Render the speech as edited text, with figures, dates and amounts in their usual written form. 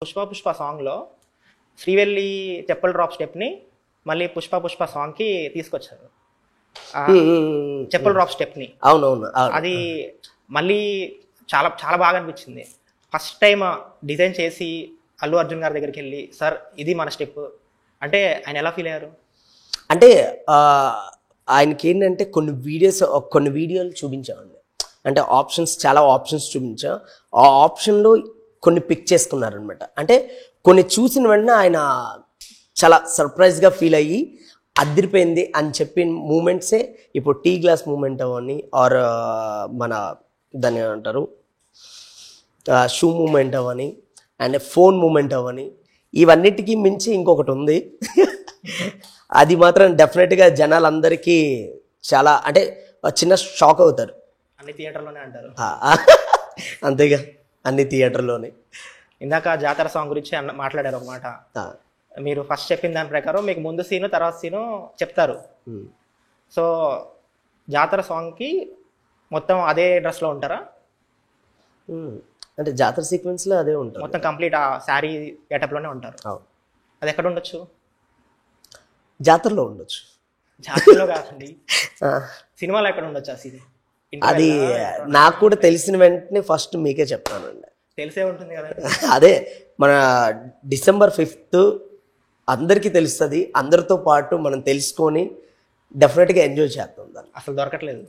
పుష్ప సాంగ్లో శ్రీవెల్లి చెప్పుల drop stepney మళ్ళీ పుష్ప సాంగ్కి తీసుకొచ్చారు. చెప్పుల డ్రాప్ స్టెప్ని అవునవును అది మళ్ళీ చాలా చాలా బాగా అనిపించింది. ఫస్ట్ టైం డిజైన్ చేసి అల్లు అర్జున్ గారి దగ్గరికి వెళ్ళి సార్ ఇది మన స్టెప్ అంటే ఆయన ఎలా ఫీల్ అయ్యారు? అంటే ఆయనకి ఏంటంటే కొన్ని వీడియోలు చూపించామండి. అంటే చాలా ఆప్షన్స్ చూపించాం. ఆ ఆప్షన్లో కొన్ని పిక్ చేసుకున్నారనమాట. అంటే కొన్ని చూసిన వెంటనే ఆయన చాలా సర్ప్రైజ్గా ఫీల్ అయ్యి అదిరిపోయింది అని చెప్పిన మూమెంట్సే ఇప్పుడు టీ గ్లాస్ మూమెంట్ అవని ఆర్ మన దాన్ని ఏమంటారు షూ మూమెంట్ అవని అండ్ ఫోన్ మూమెంట్ అవని ఇవన్నిటికీ మించి ఇంకొకటి ఉంది. అది మాత్రం డెఫినెట్గా జనాలందరికీ చాలా అంటే చిన్న షాక్ అవుతారు. అన్ని థియేటర్లోనే అంటారు. అంతేగా, అన్ని థియేటర్లోనే. ఇందాక జాతర సాంగ్ గురించి మాట్లాడారు ఒక మాట. మీరు ఫస్ట్ చెప్పిన దాని ప్రకారం మీకు ముందు సీను తర్వాత సీను చెప్తారు. సో జాతర సాంగ్కి మొత్తం అదే డ్రెస్లో ఉంటారా? అంటే జాతర సీక్వెన్స్లో అదే ఉంటుంది మొత్తం కంప్లీట్ ఆ శారీ గెటప్లోనే ఉంటారు. అది ఎక్కడ ఉండొచ్చు? జాతరలో ఉండొచ్చు. జాతరలో కాదండి, సినిమాలో ఎక్కడ ఉండొచ్చు ఆ సీన్? అది నాకు కూడా తెలిసిన వెంటనే ఫస్ట్ మీకే చెప్తానండి. తెలిసే ఉంటుంది కదా. అదే మన December 5th అందరికీ తెలుస్తుంది. అందరితో పాటు మనం తెలుసుకొని డెఫినెట్గా ఎంజాయ్ చేస్తాం దాన్ని. అసలు దొరకట్లేదు.